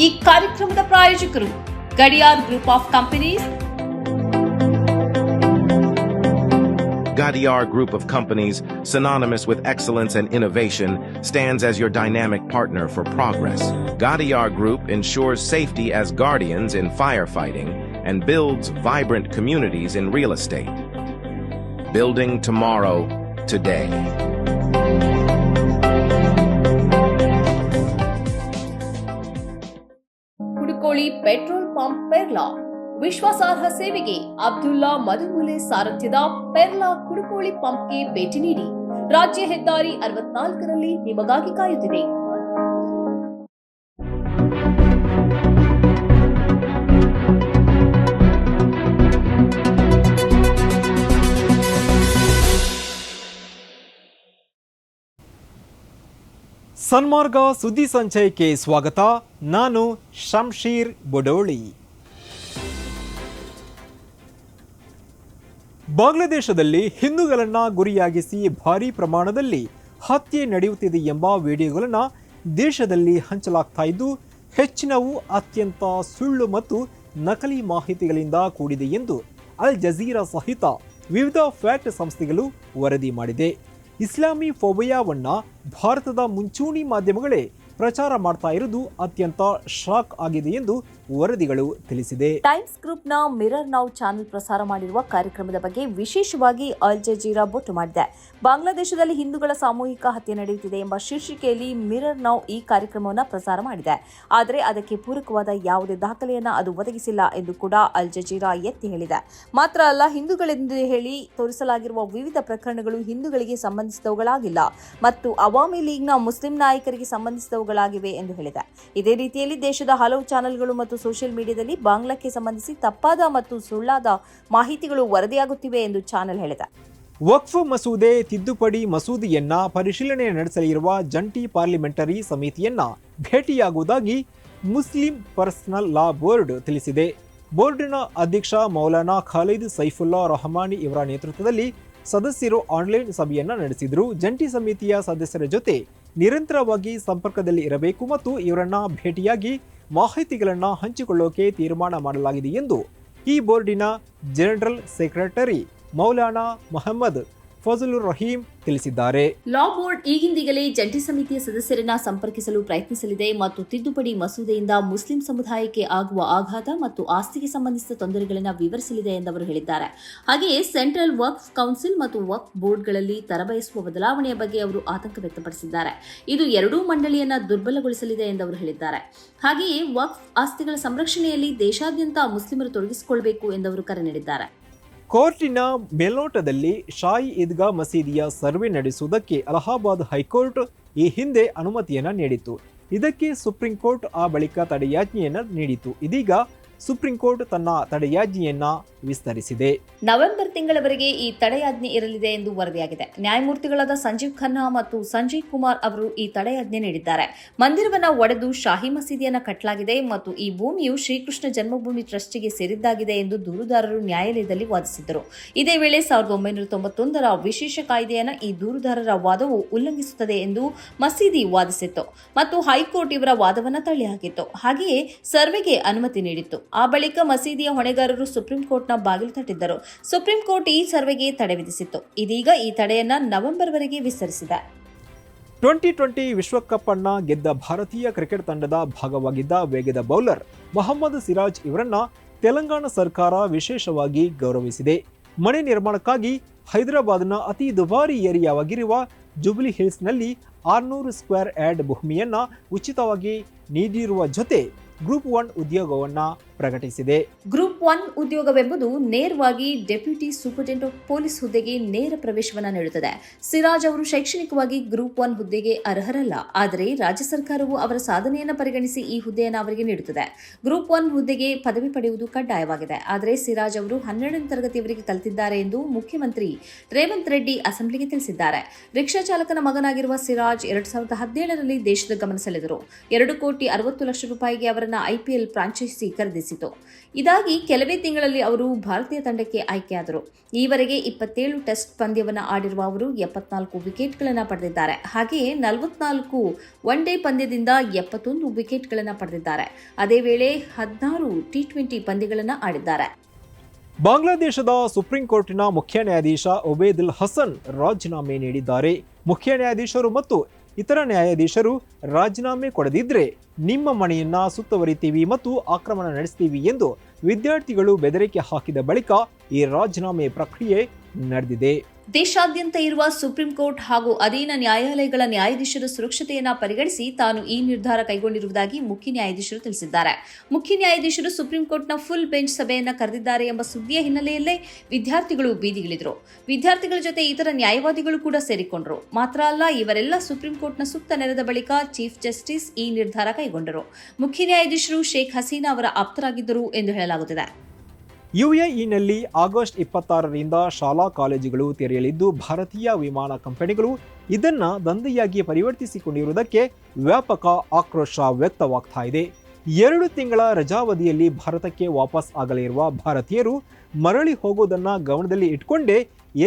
ಈ ಕಾರ್ಯಕ್ರಮದ ಪ್ರಾಯೋಜಕರು Gadiyar group of companies. Gadiar Group of Companies, synonymous with excellence and innovation, stands as your dynamic partner for progress. Gadiar Group ensures safety as guardians in firefighting and builds vibrant communities in real estate. Building tomorrow, today. Kudukoli petrol pump Perla ವಿಶ್ವಾಸಾರ್ಹ ಸೇವೆಗೆ ಅಬ್ದುಲ್ಲಾ ಮಧುಮೂಲೆ ಸಾರಥ್ಯದ ಪೆರ್ಲಾ ಕುಡುಕೋಳಿ ಪಂಪ್ಗೆ ಭೇಟಿ ನೀಡಿ. ರಾಜ್ಯ ಹೆದ್ದಾರಿ 64ರಲ್ಲಿ ನಿಮಗಾಗಿ ಕಾಯುತ್ತಿದೆ. ಸನ್ಮಾರ್ಗ ಸುದ್ದಿ ಸಂಚಯಕ್ಕೆ ಸ್ವಾಗತ. ನಾನು ಶಂಶೀರ್ ಬೊಡೋಳಿ. ಬಾಂಗ್ಲಾದೇಶದಲ್ಲಿ ಹಿಂದೂಗಳನ್ನ ಗುರಿಯಾಗಿಸಿ ಭಾರೀ ಪ್ರಮಾಣದಲ್ಲಿ ಹತ್ಯೆ ನಡೆಯುತ್ತಿದೆ ಎಂಬ ವಿಡಿಯೋಗಳನ್ನು ದೇಶದಲ್ಲಿ ಹಂಚಲಾಗ್ತಾ ಇದ್ದು, ಹೆಚ್ಚಿನವು ಅತ್ಯಂತ ಸುಳ್ಳು ಮತ್ತು ನಕಲಿ ಮಾಹಿತಿಗಳಿಂದ ಕೂಡಿದೆ ಎಂದು ಅಲ್ ಜಜೀರಾ ಸಹಿತ ವಿವಿಧ ಫ್ಯಾಕ್ಟ್ ಸಂಸ್ಥೆಗಳು ವರದಿ ಮಾಡಿದೆ. ಇಸ್ಲಾಮಿ ಫೋಬಿಯಾವನ್ನ ಭಾರತದ ಮುಂಚೂಣಿ ಮಾಧ್ಯಮಗಳೇ ಪ್ರಚಾರ ಮಾಡ್ತಾ ಇರುವುದು ಅತ್ಯಂತ ಶಾಕ್ ಆಗಿದೆ ಎಂದು ವರದಿಗಳು ತಿಳಿಸಿದೆ. ಟೈಮ್ಸ್ ಗ್ರೂಪ್ನ ಮಿರರ್ ನೌ ಚಾನೆಲ್ ಪ್ರಸಾರ ಮಾಡಿರುವ ಕಾರ್ಯಕ್ರಮದ ಬಗ್ಗೆ ವಿಶೇಷವಾಗಿ ಅಲ್ ಜಜೀರಾ ಬೊಟ್ಟು ಮಾಡಿದೆ. ಬಾಂಗ್ಲಾದೇಶದಲ್ಲಿ ಹಿಂದೂಗಳ ಸಾಮೂಹಿಕ ಹತ್ಯೆ ನಡೆಯುತ್ತಿದೆ ಎಂಬ ಶೀರ್ಷಿಕೆಯಲ್ಲಿ ಮಿರರ್ ನೌ ಈ ಕಾರ್ಯಕ್ರಮವನ್ನು ಪ್ರಸಾರ ಮಾಡಿದೆ. ಆದರೆ ಅದಕ್ಕೆ ಪೂರಕವಾದ ಯಾವುದೇ ದಾಖಲೆಯನ್ನು ಅದು ಒದಗಿಸಿಲ್ಲ ಎಂದು ಕೂಡ ಅಲ್ ಜಜೀರಾ ಎತ್ತಿ ಹೇಳಿದೆ. ಮಾತ್ರ ಅಲ್ಲ, ಹಿಂದೂಗಳೆಂದು ಹೇಳಿ ತೋರಿಸಲಾಗಿರುವ ವಿವಿಧ ಪ್ರಕರಣಗಳು ಹಿಂದೂಗಳಿಗೆ ಸಂಬಂಧಿಸಿದವುಗಳಾಗಿಲ್ಲ ಮತ್ತು ಅವಾಮಿ ಲೀಗ್ನ ಮುಸ್ಲಿಂ ನಾಯಕರಿಗೆ ಸಂಬಂಧಿಸಿದವುಗಳಾಗಿವೆ ಎಂದು ಹೇಳಿದೆ. ಇದೇ ರೀತಿಯಲ್ಲಿ ದೇಶದ ಹಲವು ಚಾನೆಲ್ಗಳು ಮತ್ತು ಸೋಷಿಯಲ್ ಮೀಡಿಯಾದಲ್ಲಿ ಬಾಂಗ್ಲಾಕ್ಕೆ ಸಂಬಂಧಿಸಿ ತಪ್ಪಾದ ಮತ್ತು ಸುಳ್ಳಾದ ಮಾಹಿತಿಗಳು ವರದಿಯಾಗುತ್ತಿವೆ ಎಂದು ಚಾನೆಲ್ ಹೇಳಿದೆ. ವಕ್ಫ್ ಮಸೂದೆ ತಿದ್ದುಪಡಿ ಮಸೂದೆಯನ್ನ ಪರಿಶೀಲನೆ ನಡೆಸಲಿರುವ ಜಂಟಿ ಪಾರ್ಲಿಮೆಂಟರಿ ಸಮಿತಿಯನ್ನ ಭೇಟಿಯಾಗುವುದಾಗಿ ಮುಸ್ಲಿಂ ಪರ್ಸನಲ್ ಲಾ ಬೋರ್ಡ್ ತಿಳಿಸಿದೆ. ಬೋರ್ಡಿನ ಅಧ್ಯಕ್ಷ ಮೌಲಾನಾ ಖಾಲಿದ್ ಸೈಫುಲ್ಲಾ ರಹಮಾನಿ ಇವರ ನೇತೃತ್ವದಲ್ಲಿ ಸದಸ್ಯರು ಆನ್ಲೈನ್ ಸಭೆಯನ್ನ ನಡೆಸಿದರು. ಜಂಟಿ ಸಮಿತಿಯ ಸದಸ್ಯರ ಜೊತೆ ನಿರಂತರವಾಗಿ ಸಂಪರ್ಕದಲ್ಲಿ ಇರಬೇಕು ಮತ್ತು ಇವರನ್ನ ಭೇಟಿಯಾಗಿ ಮಾಹಿತಿಗಳನ್ನು ಹಂಚಿಕೊಳ್ಳೋಕೆ ತೀರ್ಮಾನ ಮಾಡಲಾಗಿದೆ ಎಂದು ಈ ಬೋರ್ಡಿನ ಜನರಲ್ ಸೆಕ್ರೆಟರಿ ಮೌಲಾನಾ ಮೊಹಮ್ಮದ್ ಫಜಲುರ್ ರಹೀಂ ತಿಳಿಸಿದ್ದಾರೆ. ಲಾ ಬೋರ್ಡ್ ಈಗಿಂದೀಗಲೇ ಜಂಟಿ ಸಮಿತಿಯ ಸದಸ್ಯರನ್ನ ಸಂಪರ್ಕಿಸಲು ಪ್ರಯತ್ನಿಸಲಿದೆ ಮತ್ತು ತಿದ್ದುಪಡಿ ಮಸೂದೆಯಿಂದ ಮುಸ್ಲಿಂ ಸಮುದಾಯಕ್ಕೆ ಆಗುವ ಆಘಾತ ಮತ್ತು ಆಸ್ತಿಗೆ ಸಂಬಂಧಿಸಿದ ತೊಂದರೆಗಳನ್ನು ವಿವರಿಸಲಿದೆ ಎಂದು ಅವರು ಹೇಳಿದ್ದಾರೆ. ಹಾಗೆಯೇ ಸೆಂಟ್ರಲ್ ವಕ್ಫ್ ಕೌನ್ಸಿಲ್ ಮತ್ತು ವಕ್ಫ್ ಬೋರ್ಡ್ಗಳಲ್ಲಿ ತರಬಯಸುವ ಬದಲಾವಣೆಯ ಬಗ್ಗೆ ಅವರು ಆತಂಕ ವ್ಯಕ್ತಪಡಿಸಿದ್ದಾರೆ. ಇದು ಎರಡೂ ಮಂಡಳಿಯನ್ನ ದುರ್ಬಲಗೊಳಿಸಲಿದೆ ಎಂದು ಅವರು ಹೇಳಿದ್ದಾರೆ. ಹಾಗೆಯೇ ವಕ್ಫ್ ಆಸ್ತಿಗಳ ಸಂರಕ್ಷಣೆಯಲ್ಲಿ ದೇಶಾದ್ಯಂತ ಮುಸ್ಲಿಮರು ತೊಡಗಿಸಿಕೊಳ್ಳಬೇಕು ಎಂದು ಅವರು ಕರೆ ನೀಡಿದ್ದಾರೆ. ಕೋರ್ಟಿನ ಮೇಲ್ನೋಟದಲ್ಲಿ ಶಾಹಿ ಈದ್ಗಾ ಮಸೀದಿಯ ಸರ್ವೆ ನಡೆಸುವುದಕ್ಕೆ ಅಲಹಾಬಾದ್ ಹೈಕೋರ್ಟ್ ಈ ಹಿಂದೆ ಅನುಮತಿಯನ್ನ ನೀಡಿತು. ಇದಕ್ಕೆ ಸುಪ್ರೀಂ ಕೋರ್ಟ್ ಆ ಬಳಿಕ ತಡೆಯಾಜ್ಞೆಯನ್ನ ನೀಡಿತು. ಇದೀಗ ಸುಪ್ರೀಂ ಕೋರ್ಟ್ ತನ್ನ ತಡೆಯಾಜ್ಞೆಯನ್ನ ವಿಸ್ತರಿಸಿದೆ. ನವೆಂಬರ್ ತಿಂಗಳವರೆಗೆ ಈ ತಡೆಯಾಜ್ಞೆ ಇರಲಿದೆ ಎಂದು ವರದಿಯಾಗಿದೆ. ನ್ಯಾಯಮೂರ್ತಿಗಳಾದ ಸಂಜೀವ್ ಖನ್ನಾ ಮತ್ತು ಸಂಜಯ್ ಕುಮಾರ್ ಅವರು ಈ ತಡೆಯಾಜ್ಞೆ ನೀಡಿದ್ದಾರೆ. ಮಂದಿರವನ್ನು ಒಡೆದು ಶಾಹಿ ಮಸೀದಿಯನ್ನು ಕಟ್ಟಲಾಗಿದೆ ಮತ್ತು ಈ ಭೂಮಿಯು ಶ್ರೀಕೃಷ್ಣ ಜನ್ಮಭೂಮಿ ಟ್ರಸ್ಟಿಗೆ ಸೇರಿದ್ದಾಗಿದೆ ಎಂದು ದೂರುದಾರರು ನ್ಯಾಯಾಲಯದಲ್ಲಿ ವಾದಿಸಿದ್ದರು. ಇದೇ ವೇಳೆ 1991ರ ವಿಶೇಷ ಕಾಯ್ದೆಯನ್ನು ಈ ದೂರುದಾರರ ವಾದವು ಉಲ್ಲಂಘಿಸುತ್ತದೆ ಎಂದು ಮಸೀದಿ ವಾದಿಸಿತ್ತು ಮತ್ತು ಹೈಕೋರ್ಟ್ ಇವರ ವಾದವನ್ನು ತಳ್ಳಿಹಾಕಿತ್ತು. ಹಾಗೆಯೇ ಸರ್ವೆಗೆ ಅನುಮತಿ ನೀಡಿತ್ತು. ಆ ಬಳಿಕ ಮಸೀದಿಯ ಹೊಣೆಗಾರರು ಸುಪ್ರೀಂ ಕೋರ್ಟ್ನ ಬಾಗಿಲು ತಟ್ಟಿದ್ದರು. ಸುಪ್ರೀಂ ಕೋರ್ಟ್ ಈ ಸರ್ವೆಗೆ ತಡೆ ವಿಧಿಸಿತ್ತು. ಇದೀಗ ಈ ತಡೆಯನ್ನ ನವೆಂಬರ್ವರೆಗೆ ವಿಸ್ತರಿಸಿದೆ. 2020 ವಿಶ್ವಕಪ್ ಅನ್ನ ಗೆದ್ದ ಭಾರತೀಯ ಕ್ರಿಕೆಟ್ ತಂಡದ ಭಾಗವಾಗಿದ್ದ ವೇಗದ ಬೌಲರ್ ಮೊಹಮ್ಮದ್ ಸಿರಾಜ್ ಇವರನ್ನ ತೆಲಂಗಾಣ ಸರ್ಕಾರ ವಿಶೇಷವಾಗಿ ಗೌರವಿಸಿದೆ. ಮನೆ ನಿರ್ಮಾಣಕ್ಕಾಗಿ ಹೈದರಾಬಾದ್ನ ಅತಿ ದುಬಾರಿ ಏರಿಯಾವಾಗಿರುವ ಜುಬ್ಲಿ ಹಿಲ್ಸ್ನಲ್ಲಿ 600 ಸ್ಕ್ವೇರ್ ಯಾರ್ಡ್ ಭೂಮಿಯನ್ನ ಉಚಿತವಾಗಿ ನೀಡಿರುವ ಜೊತೆ ಗ್ರೂಪ್ 1 ಉದ್ಯೋಗವನ್ನ ಪ್ರಕಟಿಸಿದೆ. ಗ್ರೂಪ್ 1 ಉದ್ಯೋಗವೆಂಬುದು ನೇರವಾಗಿ ಡೆಪ್ಯೂಟಿ ಸೂಪರಿಂಟೆಂಡೆಂಟ್ ಆಫ್ ಪೊಲೀಸ್ ಹುದ್ದೆಗೆ ನೇರ ಪ್ರವೇಶವನ್ನು ನೀಡುತ್ತದೆ. ಸಿರಾಜ್ ಅವರು ಶೈಕ್ಷಣಿಕವಾಗಿ ಗ್ರೂಪ್ 1 ಹುದ್ದೆಗೆ ಅರ್ಹರಲ್ಲ, ಆದರೆ ರಾಜ್ಯ ಸರ್ಕಾರವು ಅವರ ಸಾಧನೆಯನ್ನು ಪರಿಗಣಿಸಿ ಈ ಹುದ್ದೆಯನ್ನು ಅವರಿಗೆ ನೀಡುತ್ತದೆ. ಗ್ರೂಪ್ 1 ಹುದ್ದೆಗೆ ಪದವಿ ಪಡೆಯುವುದು ಕಡ್ಡಾಯವಾಗಿದೆ. ಆದರೆ ಸಿರಾಜ್ ಅವರು 12ನೇ ತರಗತಿಯವರೆಗೆ ಕಲಿತಿದ್ದಾರೆ ಎಂದು ಮುಖ್ಯಮಂತ್ರಿ ರೇವಂತ್ ರೆಡ್ಡಿ ಅಸೆಂಬ್ಲಿಗೆ ತಿಳಿಸಿದ್ದಾರೆ. ರಿಕ್ಷಾ ಚಾಲಕನ ಮಗನಾಗಿರುವ ಸಿರಾಜ್ 2017ರಲ್ಲಿ ದೇಶದ ಗಮನ ಸೆಳೆದರು. 2 ಕೋಟಿ 60 ಲಕ್ಷ ರೂಪಾಯಿಗೆ ಅವರನ್ನು ಐಪಿಎಲ್ ಫ್ರಾಂಚೈಸಿ ಖರೀದಿಸಿದೆ. ಅನುಮತಿಸಿತು. ಇದಾಗಿ ಕೆಲವೇ ತಿಂಗಳಲ್ಲಿ ಅವರು ಭಾರತೀಯ ತಂಡಕ್ಕೆ ಆಯ್ಕೆಯಾದರು. ಈವರೆಗೆ 27 ಟೆಸ್ಟ್ ಪಂದ್ಯವನ್ನು ಆಡಿರುವ ಅವರು 74 ವಿಕೆಟ್ಗಳನ್ನು ಪಡೆದಿದ್ದಾರೆ. ಹಾಗೆಯೇ 44 ಒನ್ ಡೇ ಪಂದ್ಯದಿಂದ 71 ವಿಕೆಟ್ಗಳನ್ನು ಪಡೆದಿದ್ದಾರೆ. ಅದೇ ವೇಳೆ 16 ಟಿ20 ಪಂದ್ಯಗಳನ್ನು ಆಡಿದ್ದಾರೆ. ಬಾಂಗ್ಲಾದೇಶದ ಸುಪ್ರೀಂ ಕೋರ್ಟಿನ ಮುಖ್ಯ ನ್ಯಾಯಾಧೀಶ ಒಬೇದುಲ್ ಹಸನ್ ರಾಜೀನಾಮೆ ನೀಡಿದ್ದಾರೆ. ಮುಖ್ಯ ನ್ಯಾಯಾಧೀಶರು ಮತ್ತು ಇತರ ನ್ಯಾಯಾಧೀಶರು ರಾಜೀನಾಮೆ ಕೊಡದಿದ್ರೆ ನಿಮ್ಮ ಮನೆಯನ್ನ ಸುತ್ತುವರಿತೀವಿ ಮತ್ತು ಆಕ್ರಮಣ ನಡೆಸ್ತೀವಿ ಎಂದು ವಿದ್ಯಾರ್ಥಿಗಳು ಬೆದರಿಕೆ ಹಾಕಿದ ಬಳಿಕ ಈ ರಾಜೀನಾಮೆ ಪ್ರಕ್ರಿಯೆ ನಡೆದಿದೆ. ದೇಶಾದ್ಯಂತ ಇರುವ ಸುಪ್ರೀಂ ಕೋರ್ಟ್ ಹಾಗೂ ಅಧೀನ ನ್ಯಾಯಾಲಯಗಳ ನ್ಯಾಯಾಧೀಶರ ಸುರಕ್ಷತೆಯನ್ನು ಪರಿಗಣಿಸಿ ತಾನು ಈ ನಿರ್ಧಾರ ಕೈಗೊಂಡಿರುವುದಾಗಿ ಮುಖ್ಯ ನ್ಯಾಯಾಧೀಶರು ತಿಳಿಸಿದ್ದಾರೆ. ಮುಖ್ಯ ನ್ಯಾಯಾಧೀಶರು ಸುಪ್ರೀಂ ಕೋರ್ಟ್ನ ಫುಲ್ ಬೆಂಚ್ ಸಭೆಯನ್ನು ಕರೆದಿದ್ದಾರೆ ಎಂಬ ಸುದ್ದಿಯ ಹಿನ್ನೆಲೆಯಲ್ಲೇ ವಿದ್ಯಾರ್ಥಿಗಳು ಬೀದಿಗಿಳಿದರು. ವಿದ್ಯಾರ್ಥಿಗಳ ಜೊತೆ ಇತರ ನ್ಯಾಯವಾದಿಗಳು ಕೂಡ ಸೇರಿಕೊಂಡರು. ಮಾತ್ರ ಅಲ್ಲ, ಇವರೆಲ್ಲ ಸುಪ್ರೀಂ ಕೋರ್ಟ್ನ ಸುತ್ತ ನೆರೆದ ಬಳಿಕ ಚೀಫ್ ಜಸ್ಟಿಸ್ ಈ ನಿರ್ಧಾರ ಕೈಗೊಂಡರು. ಮುಖ್ಯ ನ್ಯಾಯಾಧೀಶರು ಶೇಖ್ ಹಸೀನಾ ಅವರ ಆಪ್ತರಾಗಿದ್ದರು ಎಂದು ಹೇಳಲಾಗುತ್ತಿದೆ. ಯುಎಇನಲ್ಲಿ ಆಗಸ್ಟ್ 26ರಿಂದ ಶಾಲಾ ಕಾಲೇಜುಗಳು ತೆರೆಯಲಿದ್ದು ಭಾರತೀಯ ವಿಮಾನ ಕಂಪನಿಗಳು ಇದನ್ನ ದಂಧೆಯಾಗಿ ಪರಿವರ್ತಿಸಿಕೊಂಡಿರುವುದಕ್ಕೆ ವ್ಯಾಪಕ ಆಕ್ರೋಶ ವ್ಯಕ್ತವಾಗ್ತಾ ಇದೆ. 2 ತಿಂಗಳ ರಜಾವಧಿಯಲ್ಲಿ ಭಾರತಕ್ಕೆ ವಾಪಸ್ ಆಗಲಿರುವ ಭಾರತೀಯರು ಮರಳಿ ಹೋಗೋದನ್ನ ಗಮನದಲ್ಲಿ ಇಟ್ಕೊಂಡೇ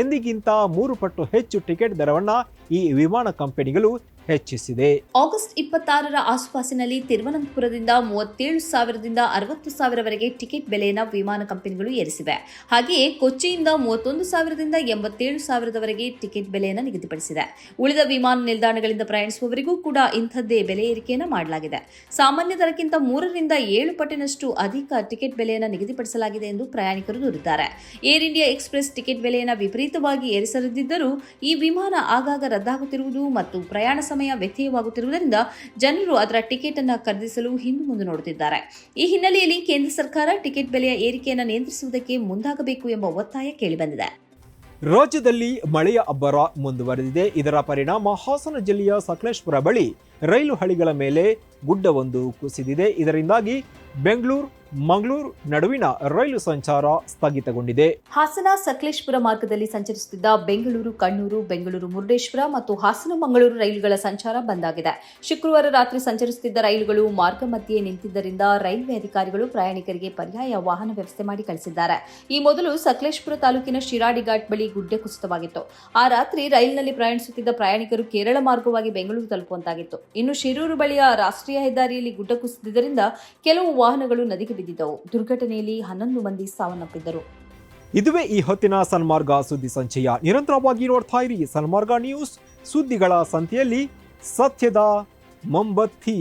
ಎಂದಿಗಿಂತ 3 ಪಟ್ಟು ಹೆಚ್ಚು ಟಿಕೆಟ್ ದರವನ್ನ ಈ ವಿಮಾನ ಕಂಪನಿಗಳು ಹೆಚ್ಚಿಸಿದೆ. ಆಗಸ್ಟ್ 26ರ ಆಸುಪಾಸಿನಲ್ಲಿ ತಿರುವನಂತಪುರದಿಂದ 37,000ದಿಂದ 60,000ವರೆಗೆ ಟಿಕೆಟ್ ಬೆಲೆಯನ್ನು ವಿಮಾನ ಕಂಪನಿಗಳು ಏರಿಸಿವೆ. ಹಾಗೆಯೇ ಕೊಚ್ಚಿಯಿಂದ 31,000ದಿಂದ 87,000ದವರೆಗೆ ಟಿಕೆಟ್ ಬೆಲೆಯನ್ನು ನಿಗದಿಪಡಿಸಿದೆ. ಉಳಿದ ವಿಮಾನ ನಿಲ್ದಾಣಗಳಿಂದ ಪ್ರಯಾಣಿಸುವವರಿಗೂ ಕೂಡ ಇಂಥದ್ದೇ ಬೆಲೆ ಏರಿಕೆಯನ್ನು ಮಾಡಲಾಗಿದೆ. ಸಾಮಾನ್ಯ ದರಕ್ಕಿಂತ 3ರಿಂದ 7 ಪಟ್ಟಿನಷ್ಟು ಅಧಿಕ ಟಿಕೆಟ್ ಬೆಲೆಯನ್ನು ನಿಗದಿಪಡಿಸಲಾಗಿದೆ ಎಂದು ಪ್ರಯಾಣಿಕರು ದೂರಿದ್ದಾರೆ. ಏರ್ ಇಂಡಿಯಾ ಎಕ್ಸ್ಪ್ರೆಸ್ ಟಿಕೆಟ್ ಬೆಲೆಯನ್ನು ವಿಪರೀತವಾಗಿ ಏರಿಸದಿದ್ದರೂ ಈ ವಿಮಾನ ಆಗಾಗ ರದ್ದಾಗುತ್ತಿರುವುದು ಮತ್ತು ಪ್ರಯಾಣ ಸಮಯ ವ್ಯತ್ಯಯವಾಗುತ್ತಿರುವುದರಿಂದ ಜನರು ಅದರ ಟಿಕೆಟ್ ಅನ್ನು ಖರೀದಿಸಲು ಹಿಂದು ಮುಂದೆ ನೋಡುತ್ತಿದ್ದಾರೆ. ಈ ಹಿನ್ನೆಲೆಯಲ್ಲಿ ಕೇಂದ್ರ ಸರ್ಕಾರ ಟಿಕೆಟ್ ಬೆಲೆಯ ಏರಿಕೆಯನ್ನು ನಿಯಂತ್ರಿಸುವುದಕ್ಕೆ ಮುಂದಾಗಬೇಕು ಎಂಬ ಒತ್ತಾಯ ಕೇಳಿಬಂದಿದೆ. ರಾಜ್ಯದಲ್ಲಿ ಮಳೆಯ ಅಬ್ಬರ ಮುಂದುವರೆದಿದೆ. ಇದರ ಪರಿಣಾಮ ಹಾಸನ ಜಿಲ್ಲೆಯ ಸಕಲೇಶಪುರ ಬಳಿ ರೈಲು ಹಳಿಗಳ ಮೇಲೆ ಗುಡ್ಡವೊಂದು ಕುಸಿದಿದೆ. ಇದರಿಂದಾಗಿ ಬೆಂಗಳೂರು ಮಂಗಳೂರು ನಡುವಿನ ರೈಲು ಸಂಚಾರ ಸ್ಥಗಿತಗೊಂಡಿದೆ. ಹಾಸನ ಸಕಲೇಶಪುರ ಮಾರ್ಗದಲ್ಲಿ ಸಂಚರಿಸುತ್ತಿದ್ದ ಬೆಂಗಳೂರು ಕಣ್ಣೂರು, ಬೆಂಗಳೂರು ಮುರುಡೇಶ್ವರ ಮತ್ತು ಹಾಸನ ಮಂಗಳೂರು ರೈಲುಗಳ ಸಂಚಾರ ಬಂದ್ ಆಗಿದೆ. ಶುಕ್ರವಾರ ರಾತ್ರಿ ಸಂಚರಿಸುತ್ತಿದ್ದ ರೈಲುಗಳು ಮಾರ್ಗ ಮಧ್ಯೆ ನಿಂತಿದ್ದರಿಂದ ರೈಲ್ವೆ ಅಧಿಕಾರಿಗಳು ಪ್ರಯಾಣಿಕರಿಗೆ ಪರ್ಯಾಯ ವಾಹನ ವ್ಯವಸ್ಥೆ ಮಾಡಿ ಕಳಿಸಿದ್ದಾರೆ. ಈ ಮೊದಲು ಸಕಲೇಶಪುರ ತಾಲೂಕಿನ ಶಿರಾಡಿ ಘಾಟ್ ಬಳಿ ಗುಡ್ಡೆ ಕುಸಿತವಾಗಿತ್ತು. ಆ ರಾತ್ರಿ ರೈಲಿನಲ್ಲಿ ಪ್ರಯಾಣಿಸುತ್ತಿದ್ದ ಪ್ರಯಾಣಿಕರು ಕೇರಳ ಮಾರ್ಗವಾಗಿ ಬೆಂಗಳೂರು ತಲುಪುವಂತಾಗಿತ್ತು. ಇನ್ನು ಶಿರೂರು ಬಳಿಯ ರಾಷ್ಟ್ರೀಯ ಹೆದ್ದಾರಿಯಲ್ಲಿ ಗುಡ್ಡ ಕುಸಿದಿದ್ದರಿಂದ ಕೆಲವು ವಾಹನಗಳು ನದಿಗೆ ಬಿದ್ದಿದ್ದವು. ದುರ್ಘಟನೆಯಲ್ಲಿ 11 ಮಂದಿ ಸಾವನ್ನಪ್ಪಿದ್ದರು. ಇದುವೇ ಈ ಹೊತ್ತಿನ ಸನ್ಮಾರ್ಗ ಸುದ್ದಿ ಸಂಚಯ. ನಿರಂತರವಾಗಿ ನೋಡ್ತಾ ಇರಿ ಸನ್ಮಾರ್ಗ ನ್ಯೂಸ್. ಸುದ್ದಿಗಳ ಸಂತೆಯಲ್ಲಿ ಸತ್ಯದ ಮೊಂಬತ್ತಿ.